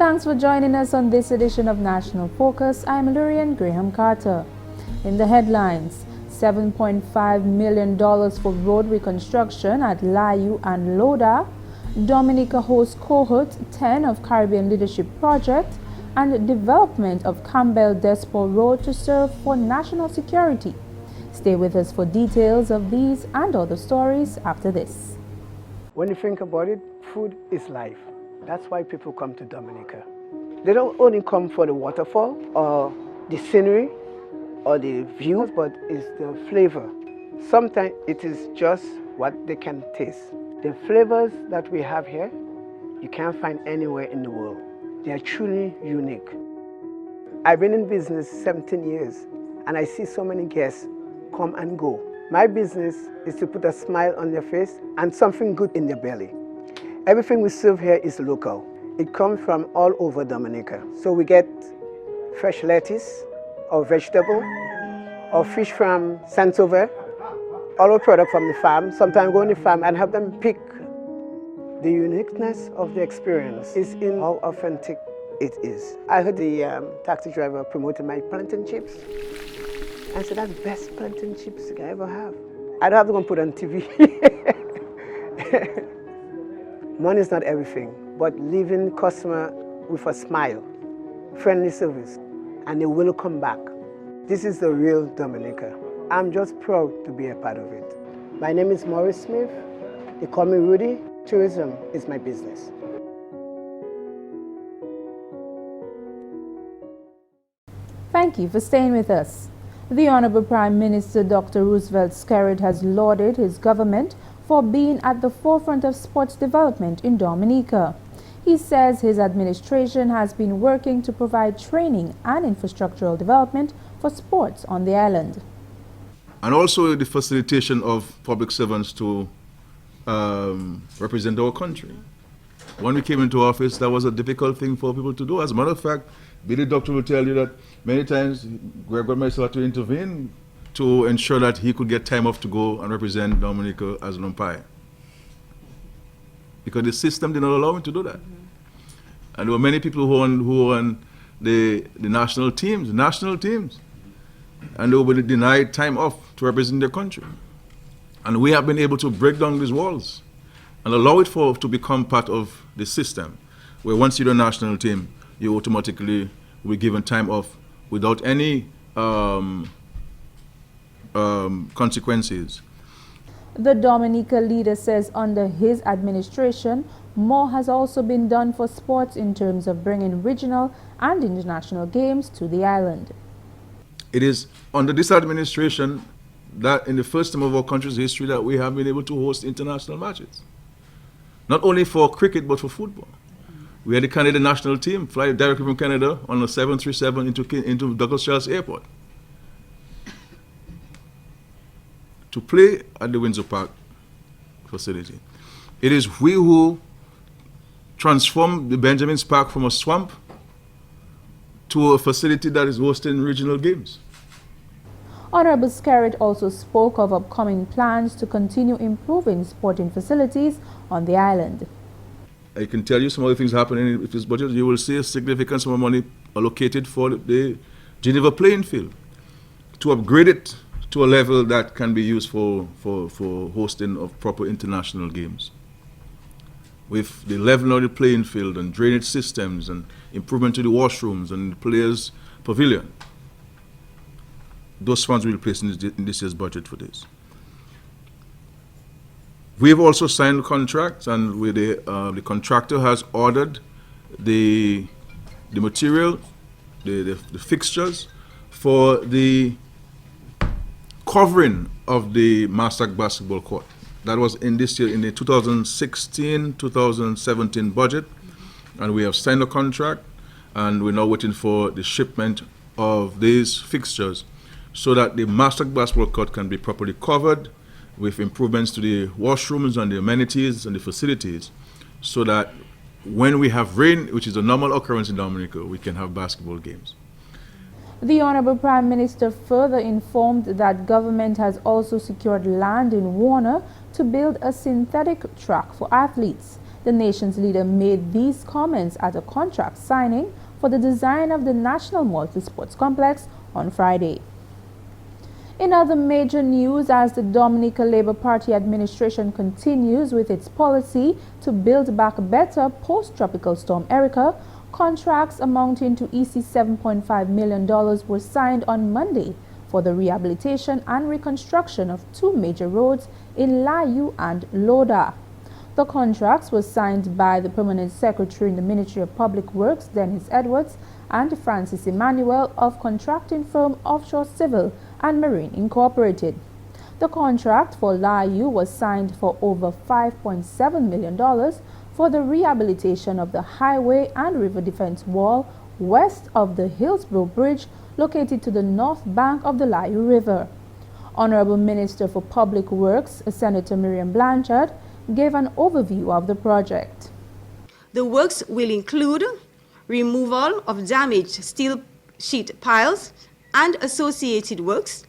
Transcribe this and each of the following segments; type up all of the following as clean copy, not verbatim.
Thanks for joining us on this edition of National Focus. I'm Lourianne Graham Carter. In the headlines, $7.5 million for road reconstruction at Layou and Laudat. Dominica hosts Cohort 10 of Caribbean Leadership Project, and development of Campbell Despor Road to serve for national security. Stay with us for details of these and other stories after this. When you think about it, food is life. That's why people come to Dominica. They don't only come for the waterfall or the scenery or the views, but it's the flavor. Sometimes it is just what they can taste. The flavors that we have here, you can't find anywhere in the world. They are truly unique. I've been in business 17 years, and I see so many guests come and go. My business is to put a smile on their face and something good in their belly. Everything we serve here is local. It comes from all over Dominica. So we get fresh lettuce, or vegetable, or fish from Saint-Sauveur, all our product from the farm. Sometimes go on the farm and have them pick. The uniqueness of the experience is in how authentic it is. I heard the taxi driver promoting my plantain chips. I said, that's the best plantain chips I ever have. I don't have to go and put on TV. Money is not everything, but leaving customer with a smile, friendly service, and they will come back. This is the real Dominica. I'm just proud to be a part of it. My name is Maurice Smith. They call me Rudy. Tourism is my business. Thank you for staying with us. The Honorable Prime Minister Dr. Roosevelt Skerrit has lauded his government for being at the forefront of sports development in Dominica. He says his administration has been working to provide training and infrastructural development for sports on the island. And also the facilitation of public servants to represent our country. When we came into office, that was a difficult thing for people to do. As a matter of fact, Billy Doctor will tell you that many times Greg and myself had to intervene to ensure that he could get time off to go and represent Dominica as an umpire. Because the system did not allow him to do that. And there were many people who were on the national teams, and they were denied time off to represent their country. And we have been able to break down these walls and allow it to become part of the system, where once you're a national team, you automatically will be given time off without any consequences. The Dominica leader says under his administration, more has also been done for sports in terms of bringing regional and international games to the island. It is under this administration that in the first time of our country's history that we have been able to host international matches. Not only for cricket, but for football. We had the Canadian national team fly directly from Canada on a 737 into Douglas Charles Airport to play at the Windsor Park facility. It is we who transformed the Benjamin's Park from a swamp to a facility that is hosting regional games. Honorable Skerrit also spoke of upcoming plans to continue improving sporting facilities on the island. I can tell you some other things happening with this budget. You will see a significant sum of money allocated for the Geneva playing field to upgrade it to a level that can be used for hosting of proper international games. With the leveling of the playing field and drainage systems and improvement to the washrooms and the players' pavilion. Those funds will be placed in this year's budget for this. We have also signed contracts, and with the contractor has ordered the material, the fixtures for the covering of the Masak basketball court. That was in this year, in the 2016-2017 budget, and we have signed a contract, and we're now waiting for the shipment of these fixtures so that the Masak basketball court can be properly covered with improvements to the washrooms and the amenities and the facilities, so that when we have rain, which is a normal occurrence in Dominica, we can have basketball games. The Honorable Prime Minister further informed that government has also secured land in Warner to build a synthetic track for athletes. The nation's leader made these comments at a contract signing for the design of the National Multi-Sports Complex on Friday. In other major news, as the Dominica Labour Party administration continues with its policy to build back better post-tropical storm Erica, contracts amounting to $7.5 million were signed on Monday for the rehabilitation and reconstruction of two major roads in Layou and Laudat. The contracts were signed by the Permanent Secretary in the Ministry of Public Works, Dennis Edwards, and Francis Emmanuel of contracting firm Offshore Civil and Marine Incorporated. The contract for Layou was signed for over $5.7 million for the rehabilitation of the highway and river defense wall west of the Hillsborough Bridge located to the north bank of the Layou River. Honorable Minister for Public Works, Senator Miriam Blanchard, gave an overview of the project. The works will include removal of damaged steel sheet piles and associated works,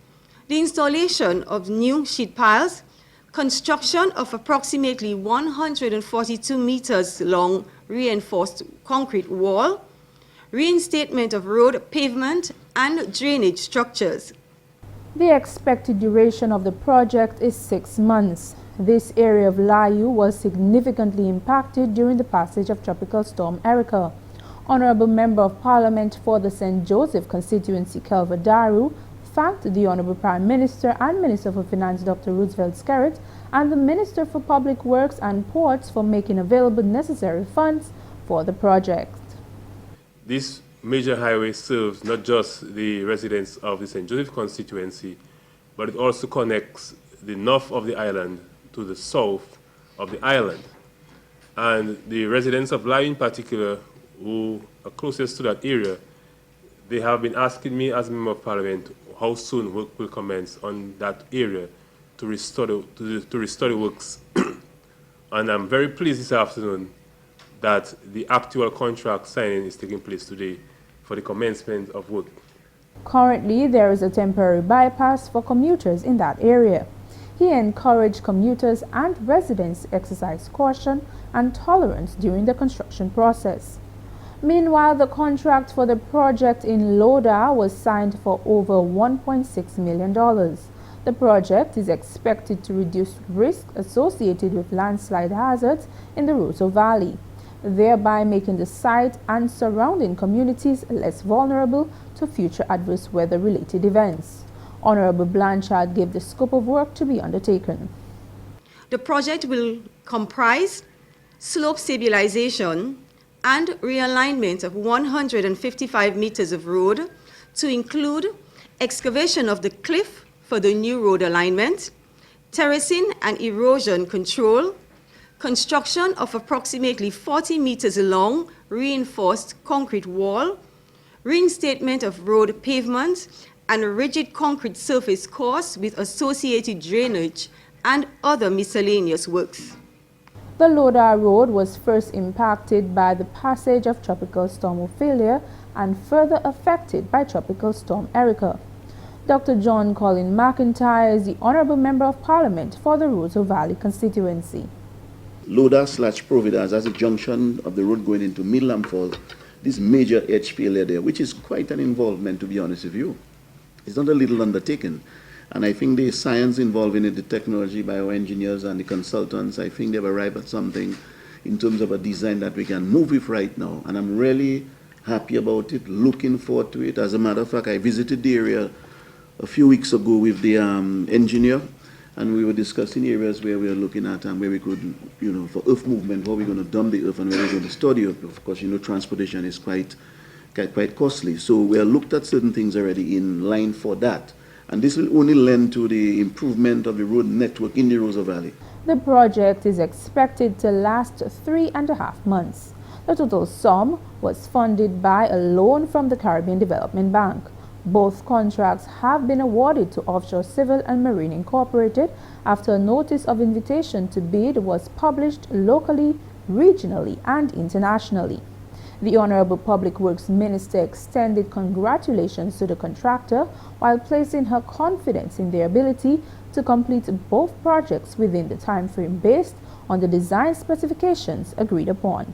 the installation of new sheet piles, construction of approximately 142 meters long reinforced concrete wall, reinstatement of road pavement and drainage structures. The expected duration of the project is 6 months. This area of Layou was significantly impacted during the passage of Tropical Storm Erica. Honorable Member of Parliament for the St. Joseph constituency, Kelva Daru, thanked the Honorable Prime Minister and Minister for Finance, Dr. Roosevelt Skerritt, and the Minister for Public Works and Ports for making available necessary funds for the project. This major highway serves not just the residents of the St. Joseph constituency, but it also connects the north of the island to the south of the island. And the residents of Layou in particular, who are closest to that area, they have been asking me as Member of Parliament how soon work will commence on that area to restore the works. And I'm very pleased this afternoon that the actual contract signing is taking place today for the commencement of work. Currently, there is a temporary bypass for commuters in that area. He encouraged commuters and residents to exercise caution and tolerance during the construction process. Meanwhile, the contract for the project in Laudat was signed for over $1.6 million. The project is expected to reduce risk associated with landslide hazards in the Roseau Valley, thereby making the site and surrounding communities less vulnerable to future adverse weather-related events. Honorable Blanchard gave the scope of work to be undertaken. The project will comprise slope stabilization and realignment of 155 meters of road to include excavation of the cliff for the new road alignment, terracing and erosion control, construction of approximately 40 meters long reinforced concrete wall, reinstatement of road pavement, and a rigid concrete surface course with associated drainage and other miscellaneous works. The Laudat Road was first impacted by the passage of Tropical Storm Ophelia and further affected by Tropical Storm Erica. Dr. John Colin McIntyre is the Honourable Member of Parliament for the Roseau Valley constituency. Laudat/Providence as a junction of the road going into Midland Falls, this major HPL there, which is quite an involvement, to be honest with you. It's not a little undertaking. And I think the science involving it, the technology by our engineers and the consultants, I think they've arrived at something in terms of a design that we can move with right now. And I'm really happy about it, looking forward to it. As a matter of fact, I visited the area a few weeks ago with the engineer, and we were discussing areas where we are looking at and where we could, for earth movement, how we're going to dump the earth and where we're going to store the earth. Of course, transportation is quite costly. So we have looked at certain things already in line for that. And this will only lend to the improvement of the road network in the Roseau Valley. The project is expected to last 3.5 months. The total sum was funded by a loan from the Caribbean Development Bank. Both contracts have been awarded to Offshore Civil and Marine Incorporated after a notice of invitation to bid was published locally, regionally, and internationally. The Honourable Public Works Minister extended congratulations to the contractor while placing her confidence in their ability to complete both projects within the time frame based on the design specifications agreed upon.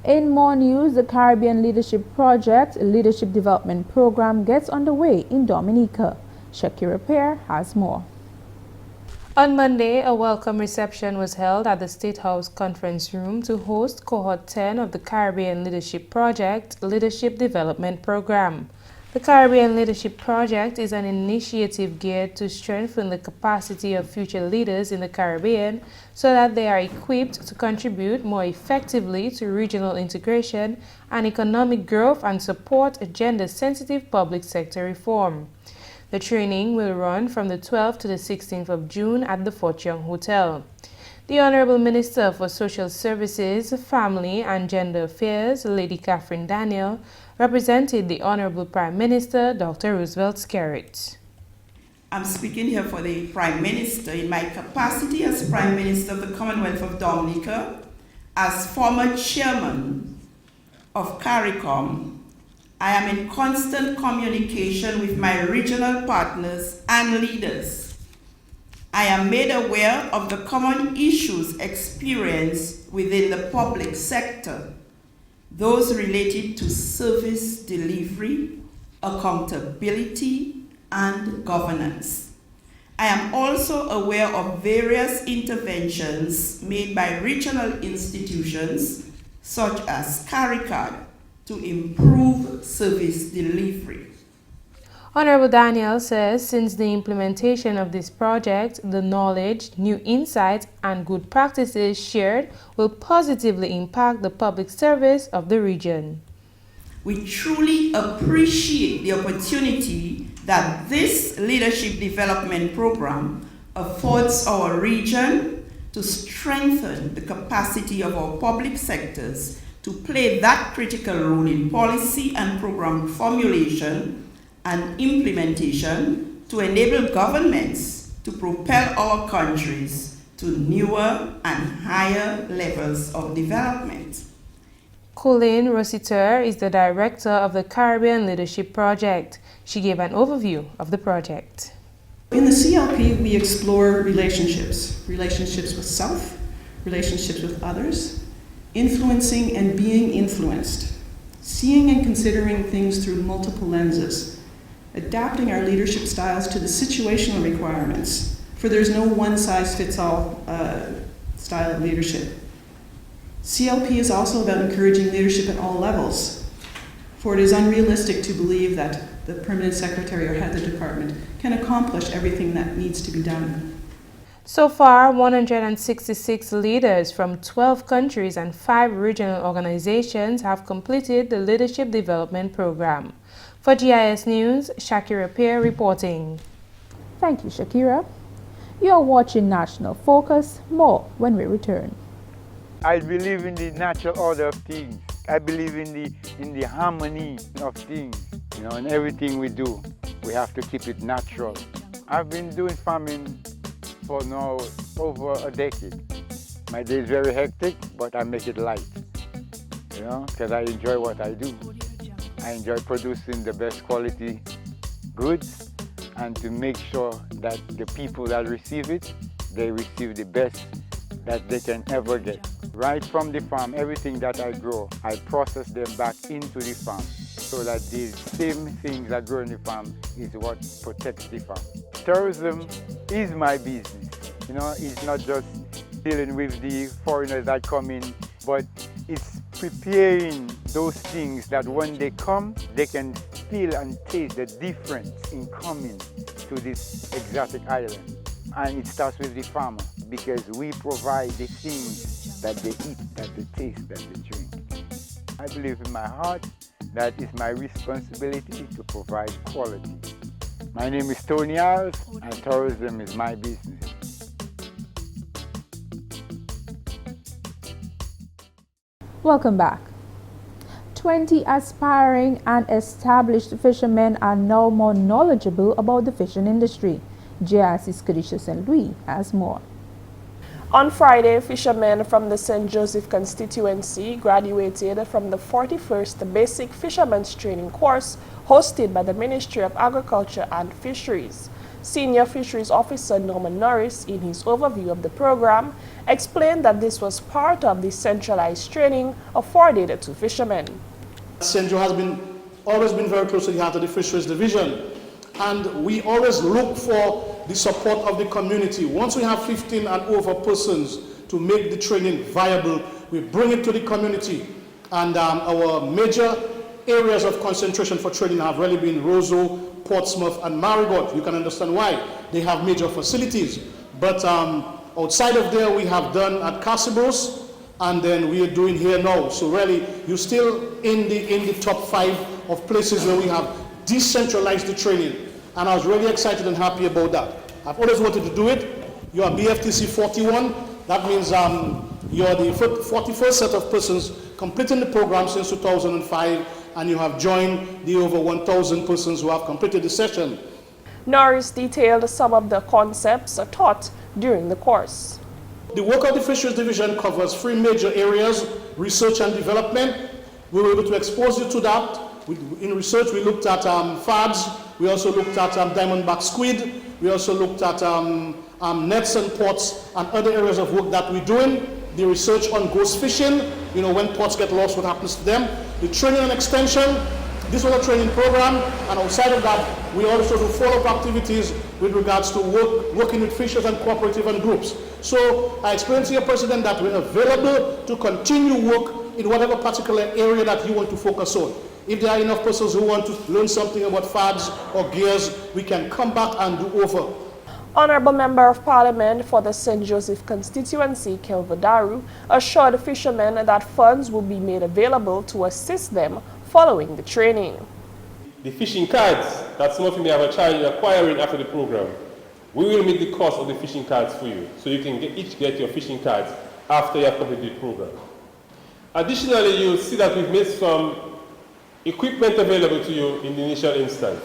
In more news, the Caribbean Leadership Project Leadership Development Program gets underway in Dominica. Shaakira Pierre has more. On Monday, a welcome reception was held at the State House Conference Room to host Cohort 10 of the Caribbean Leadership Project Leadership Development Program. The Caribbean Leadership Project is an initiative geared to strengthen the capacity of future leaders in the Caribbean so that they are equipped to contribute more effectively to regional integration and economic growth and support agenda-sensitive public sector reform. The training will run from the 12th to the 16th of June at the Fort Young Hotel. The Honorable Minister for Social Services, Family and Gender Affairs, Lady Catherine Daniel, represented the Honorable Prime Minister, Dr. Roosevelt Skerrit. I'm speaking here for the Prime Minister in my capacity as Prime Minister of the Commonwealth of Dominica, as former Chairman of CARICOM. I am in constant communication with my regional partners and leaders. I am made aware of the common issues experienced within the public sector, those related to service delivery, accountability, and governance. I am also aware of various interventions made by regional institutions, such as CARICAD, to improve service delivery. Honorable Daniel says since the implementation of this project, the knowledge, new insights, and good practices shared will positively impact the public service of the region. We truly appreciate the opportunity that this leadership development program affords our region to strengthen the capacity of our public sectors to play that critical role in policy and program formulation and implementation to enable governments to propel our countries to newer and higher levels of development. Colleen Rossiter is the director of the Caribbean Leadership Project. She gave an overview of the project. In the CLP, we explore relationships with self, relationships with others, influencing and being influenced, seeing and considering things through multiple lenses, adapting our leadership styles to the situational requirements, for there's no one-size-fits-all style of leadership. CLP is also about encouraging leadership at all levels, for it is unrealistic to believe that the permanent secretary or head of the department can accomplish everything that needs to be done. So far, 166 leaders from 12 countries and 5 regional organizations have completed the Leadership Development Program. For GIS News, Shaakira Pierre reporting. Thank you, Shaakira. You are watching National Focus. More when we return. I believe in the natural order of things. I believe in the harmony of things. You know, in everything we do, we have to keep it natural. I've been doing farming for now over a decade. My day is very hectic, but I make it light, you know, because I enjoy what I do. I enjoy producing the best quality goods and to make sure that the people that receive it, they receive the best that they can ever get. Right from the farm, everything that I grow, I process them back into the farm so that the same things that grow in the farm is what protects the farm. Tourism is my business. You know, it's not just dealing with the foreigners that come in, but it's preparing those things that when they come, they can feel and taste the difference in coming to this exotic island. And it starts with the farmer, because we provide the things that they eat, that they taste, that they drink. I believe in my heart that it's my responsibility to provide quality. My name is Tony Alves, and tourism is my business. Welcome back. 20 aspiring and established fishermen are now more knowledgeable about the fishing industry. GIS Kadisha St. Louis has more. On Friday, fishermen from the St. Joseph constituency graduated from the 41st Basic Fishermen's Training course hosted by the Ministry of Agriculture and Fisheries. Senior Fisheries Officer Norman Norris, in his overview of the program, explained that this was part of the centralized training afforded to fishermen. St. Joe has always been very close to the heart of the Fisheries Division, and we always look for the support of the community. Once we have 15 and over persons to make the training viable, we bring it to the community, and our major areas of concentration for training have really been Roseau, Portsmouth, and Marigot. You can understand why. They have major facilities. But outside of there, we have done at Casibos, and then we are doing here now. So really, you're still in the top 5 of places where we have decentralized the training. And I was really excited and happy about that. I've always wanted to do it. You are BFTC 41. That means you're the 41st set of persons completing the program since 2005, and you have joined the over 1,000 persons who have completed the session. Norris detailed some of the concepts taught during the course. The work of the Fisheries Division covers 3 major areas: research and development. We were able to expose you to that. In research, we looked at FADs. We also looked at diamondback squid. We also looked at nets and pots and other areas of work that we're doing. The research on ghost fishing, you know, when pots get lost, what happens to them. The training and extension, this was a training program, and outside of that, we also do follow-up activities with regards to working with fishers and cooperative and groups. So I explained to your president that we're available to continue work in whatever particular area that you want to focus on. If there are enough persons who want to learn something about FADs or gears, we can come back and do over. Honorable Member of Parliament for the St. Joseph constituency, Campbell, assured fishermen that funds will be made available to assist them following the training. The fishing cards, that's something they have a charge in acquiring after the program. We will meet the cost of the fishing cards for you, so you can each get your fishing cards after you have completed the program. Additionally, you'll see that we've made some equipment available to you in the initial instance.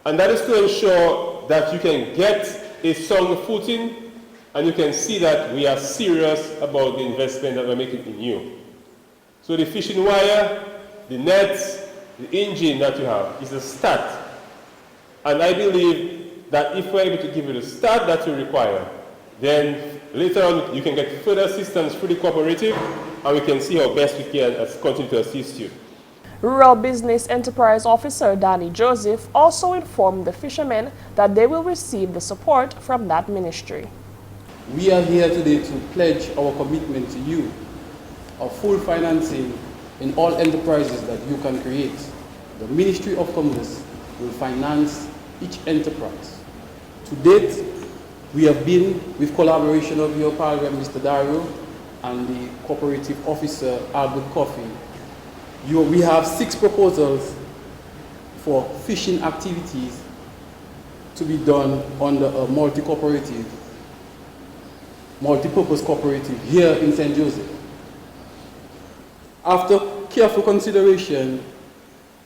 And that is to ensure that you can get a sound footing and you can see that we are serious about the investment that we're making in you. So the fishing wire, the nets, the engine that you have is a start. And I believe that if we're able to give you the start that you require, then later on you can get further assistance through the cooperative, and we can see how best we can continue to assist you. Rural Business Enterprise Officer Danny Joseph also informed the fishermen that they will receive the support from that ministry. We are here today to pledge our commitment to you of full financing in all enterprises that you can create. The Ministry of Commerce will finance each enterprise. To date, we have been, with collaboration of your Parliament, Mr. Dario, and the Cooperative Officer, Albert Coffey, we have 6 proposals for fishing activities to be done under a multi-purpose cooperative here in St. Joseph. After careful consideration,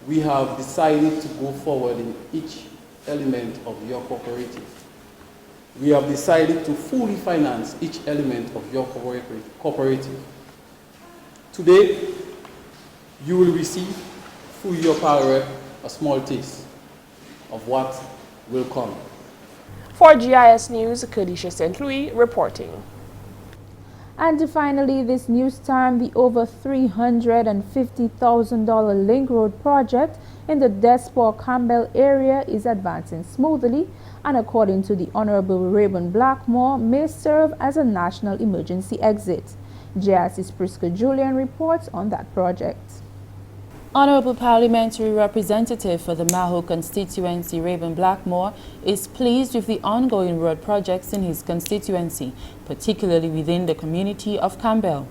we have decided to go forward in each element of your cooperative. We have decided to fully finance each element of your cooperative. Today, you will receive, through your power, a small taste of what will come. For GIS News, Kadisha St. Louis reporting. And finally, this news time, the over $350,000 Link Road project in the Despor Campbell area is advancing smoothly, and according to the Honorable Rayburn Blackmore, may serve as a national emergency exit. GIS's Priska Julian reports on that project. Honorable Parliamentary Representative for the Maho constituency, Rayburn Blackmore, is pleased with the ongoing road projects in his constituency, particularly within the community of Campbell.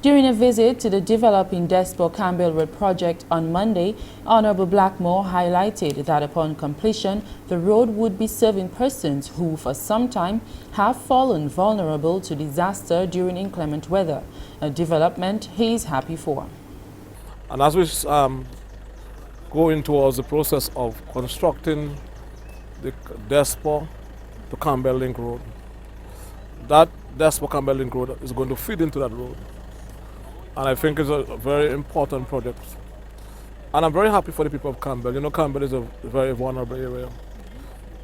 During a visit to the developing Despor Campbell Road project on Monday, Honorable Blackmore highlighted that upon completion, the road would be serving persons who for some time have fallen vulnerable to disaster during inclement weather, a development he is happy for. And as we going towards the process of constructing the Despor to Campbell Link Road, that Despor Campbell Link Road is going to feed into that road. And I think it's a very important project. And I'm very happy for the people of Campbell. You know, Campbell is a very vulnerable area.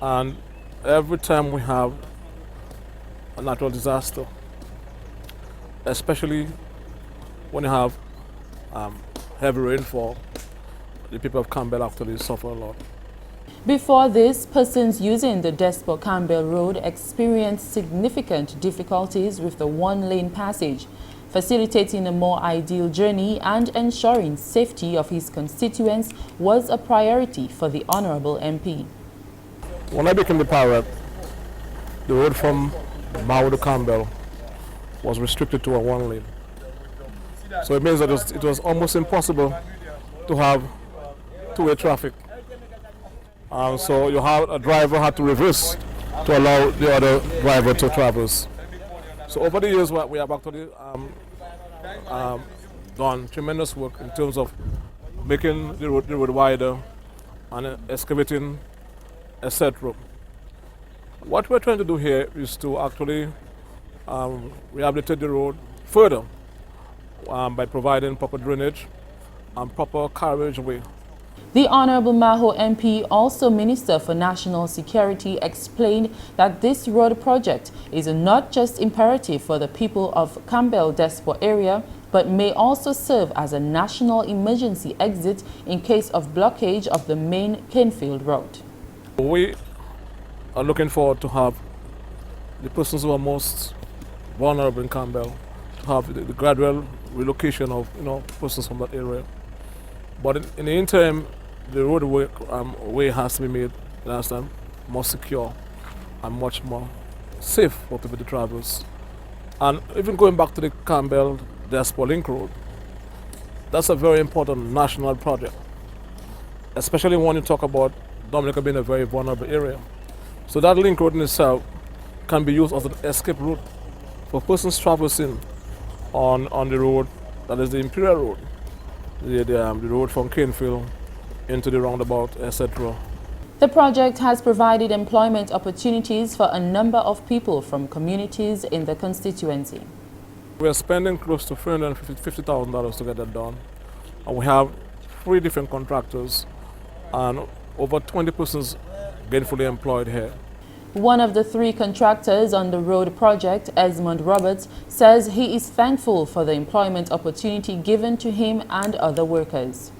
And every time we have a natural disaster, especially when you have heavy rainfall, the people of Campbell actually suffer a lot. Before this, persons using the Despor Campbell Road experienced significant difficulties with the one-lane passage, facilitating a more ideal journey and ensuring safety of his constituents was a priority for the Honourable MP. When I became the pirate, the road from Layou to Campbell was restricted to a one lane. So it means that it was almost impossible to have two-way traffic. So a driver had to reverse to allow the other driver to traverse. So over the years, we have actually done tremendous work in terms of making the road wider and excavating, etc. What we're trying to do here is to actually rehabilitate the road further by providing proper drainage and proper carriageway. The Honourable Maho MP, also Minister for National Security, explained that this road project is not just imperative for the people of Campbell-Despor area, but may also serve as a national emergency exit in case of blockage of the main Canefield route. We are looking forward to have the persons who are most vulnerable in Campbell to have the gradual relocation of persons from that area. But in the interim, the roadway way has to be made more secure and much more safe for people to traverse. And even going back to the Campbell-Despor Link Road, that's a very important national project, especially when you talk about Dominica being a very vulnerable area. So that link road in itself can be used as an escape route for persons traversing on the road, that is the Imperial Road, the road from Canefield into the roundabout, etc. The project has provided employment opportunities for a number of people from communities in the constituency. We are spending close to $350,000 to get that done. And we have 3 different contractors and over 20 persons gainfully employed here. One of the 3 contractors on the road project, Esmond Roberts, says he is thankful for the employment opportunity given to him and other workers.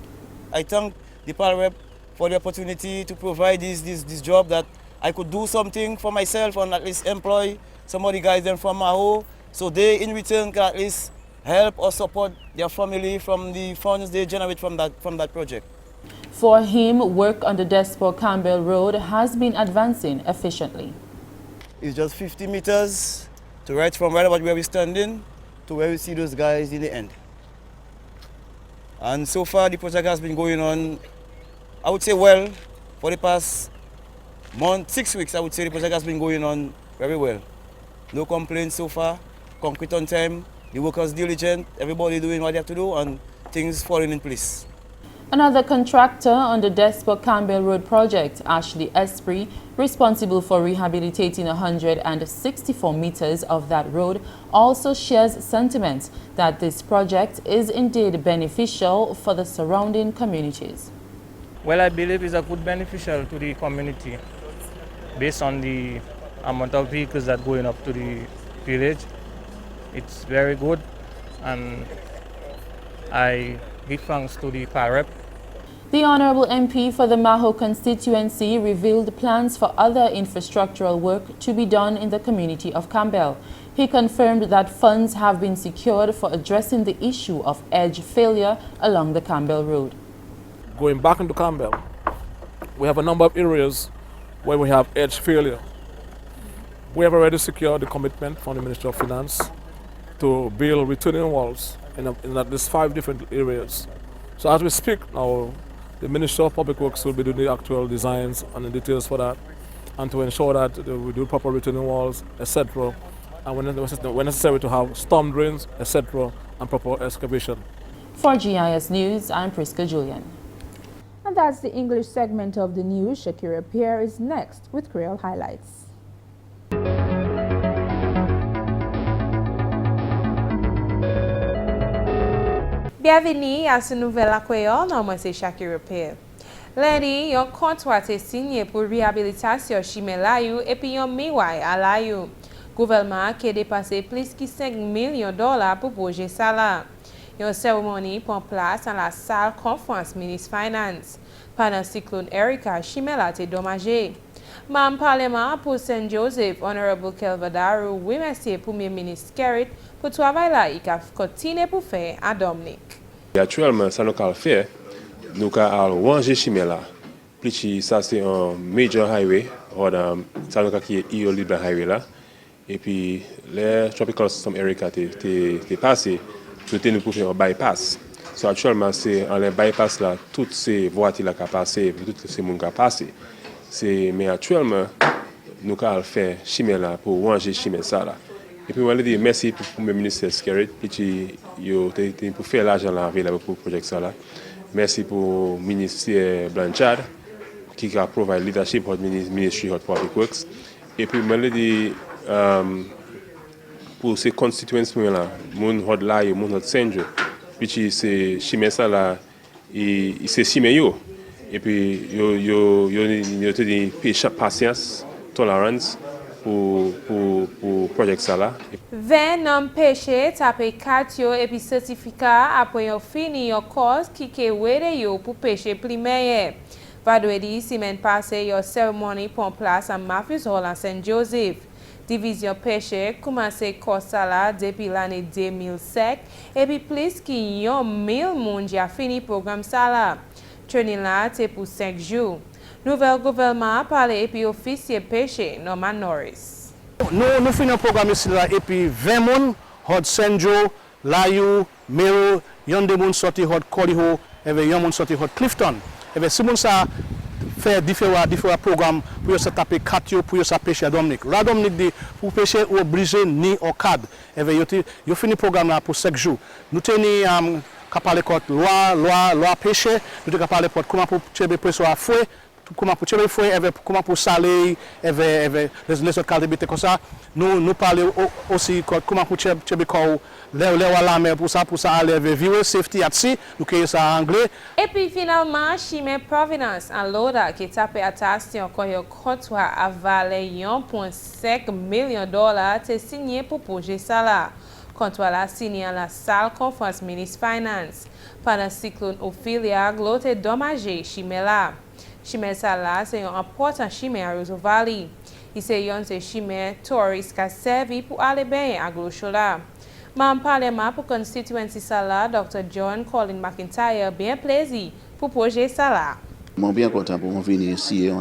I thank the Rep for the opportunity to provide this job, that I could do something for myself and at least employ some of the guys then from Maho, so they in return can at least help or support their family from the funds they generate from that project. For him, work on the Despor Campbell Road has been advancing efficiently. It's just 50 meters to right from right about where we're standing to where we see those guys in the end. And so far the project has been going on, I would say well, for the past month, 6 weeks, I would say the project has been going on very well. No complaints so far, concrete on time, the workers diligent, everybody doing what they have to do and things falling in place. Another contractor on the Despor Campbell Road project, Ashley Esprit, responsible for rehabilitating 164 meters of that road, also shares sentiments that this project is indeed beneficial for the surrounding communities. Well, I believe it's a good beneficial to the community based on the amount of vehicles that going up to the village. It's very good, and I give thanks to the Rep. The Honourable MP for the Maho constituency revealed plans for other infrastructural work to be done in the community of Campbell. He confirmed that funds have been secured for addressing the issue of edge failure along the Campbell Road. Going back into Campbell, we have a number of areas where we have edge failure. We have already secured the commitment from the Ministry of Finance to build retaining walls in at least 5 different areas. So as we speak now, the Ministry of Public Works will be doing the actual designs and the details for that, and to ensure that we do proper retaining walls, etc. And when necessary to have storm drains, etc. and proper excavation. For GIS News, I'm Priska Julian. And that's the English segment of the news. Shaakira Pierre is next with Creole highlights. Bienvenue à ce nouvel accueil. Moi, c'est Shaakira Pierre. Lundi, yon kontrat te signé pour réhabilitation chimè Layou et puis yon miway à Layou. Gouvernement qui a dépassé plus que $5 millions pour projet ça là. Yon cérémonie prend place dans la salle conférence ministre finance. Pendant cyclone Erika, chimè la te dommagé. Membre parlement pour Saint Joseph, Honorable Kelvadaru, remercie Premier ministre Kerit pour le travail là il a continué pour faire à Dominique. Actuellement, ça nous a fait, nous avons rangé chimè là. Plus ça c'est un major highway, ça nous a qui est libre highway là. Et puis les tropical storm Erika t'es passé, nous pour faire un bypass. So actuellement c'est en les bypass là, toutes ces voitures là qui passé, toutes ces monde qui passé. Mais actuellement, nous avons fait chimè là pour ranger chimè ça là. Et puis, on va dire merci pour le ministre Skerrit, pour faire l'argent là available pour le projet ça là. Merci pour le ministre Blanchard, qui a providé leadership pour le Ministry of Public Works. Et puis, on va dire pour ces constituences là, mon hod Layou, mon hod Senjo, puis c'est chimè ça là, c'est chimè yo. Et puis, yo te dit patience, tolerance pour projet ça là. 20 noms pêchés tapé 4 yo et puis certificat après yon fini yon cause qui wede yo pour pêcher primaire. Vendredi, semaine passée, yon cérémonie prend place à Matthews Hall en Saint Joseph. Division pêche commencé course ça là depuis l'année 2007 et puis plus que 1000 moun a fini programme ça là. Training là c'est pour 5 jours. Nouvel gouvernement a parlé et puis officier pêche Norman Norris. Nous finissons le programme ici là et puis 20 moun hod Senjo, Layou, Mero, yon de moun sorti hod Cohort et yon moun sorti hod Clifton. Et bien si moun ça fait différents programmes pour se taper 4 pour se pêcher à Dominique. La Dominique dit pour pêcher ou briser ni au cadre. Et bien yo fini programme là pour 5 jours. Nous tenons capable de loi pêcher, nous sommes capables de comment pour tirer pression à fouet, comment pour tirer fouet, comment pour saler, les autres qualités comme ça. Nous parlons aussi comment pour tirer la mer pour ça aller vers viewer safety at sea, nous créons ça en anglais. Et puis finalement, Chimè Providence en Laudat qui tape attention quand il contrat à valer $1.5 million t'est signé pour projet ça là. Contrat la signé à la salle conférence ministre finance. Pendant cyclone Ophelia, glote dommagé chimè là. Chimè ça là c'est un important chimè à Roseau Valley. Il c'est un chimè touriste qui a servi pour aller bien à Glouchola. Membre parlement pour constituency ça là, Dr. John Colin McIntyre, bien plaisir pour projet ça là. Je suis bien content pour venir ici,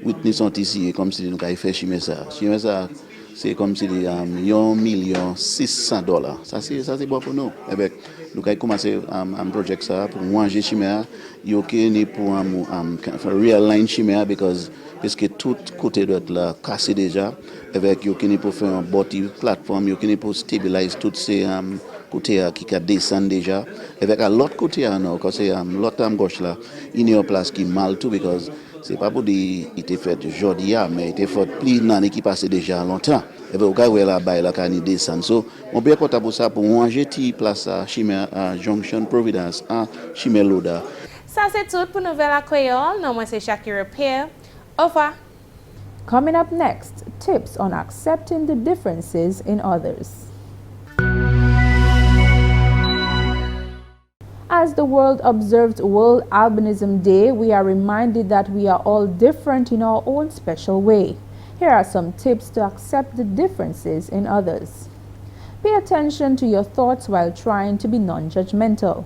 witness ici comme si nous avons fait chimè ça. Chimè ça c'est comme si $1,600,000. Ça c'est bon pour nous. Avec nous avons commencé un projet ça pour manger chimè, ni pour realign chimè parce que tout côté doit être cassé déjà. Avec ni pour faire un body plateforme, ni pour stabiliser toutes ces côtés qui descendent déjà. Avec l'autre côté non, parce que l'autre gauche là, il y a une place qui mal tout parce c'est pas pour dire qu'il était fait aujourd'hui, mais il était fait plus d'années qui passait déjà longtemps. Et bien, au cas où elle a baillé la canne descend. So, on peut compter pour ça pour manger ti place à Chimè Junction Providence à Chimè Laudat. Ça c'est tout pour nouvelle à Creole. Non, moi c'est Shaakira Pierre. Au revoir. Coming up next, tips on accepting the differences in others. As the world observed World Albinism Day, we are reminded that we are all different in our own special way. Here are some tips to accept the differences in others. Pay attention to your thoughts while trying to be non-judgmental.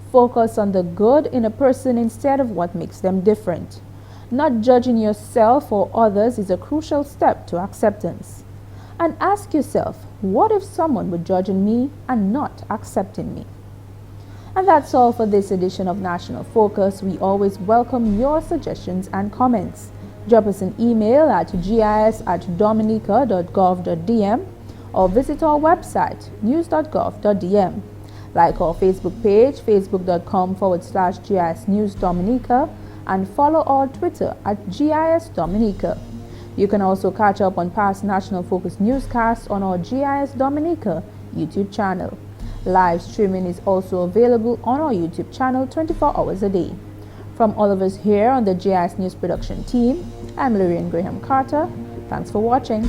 Focus on the good in a person instead of what makes them different. Not judging yourself or others is a crucial step to acceptance. And ask yourself, what if someone were judging me and not accepting me? And that's all for this edition of National Focus. We always welcome your suggestions and comments. Drop us an email at gis@dominica.gov.dm or visit our website, news.gov.dm. Like our Facebook page, facebook.com/GIS News Dominica, and follow our Twitter at GIS Dominica. You can also catch up on past National Focus newscasts on our GIS Dominica YouTube channel. Live streaming is also available on our YouTube channel 24 hours a day. From all of us here on the GIS News production team, I'm Lourianne Graham Carter. Thanks for watching.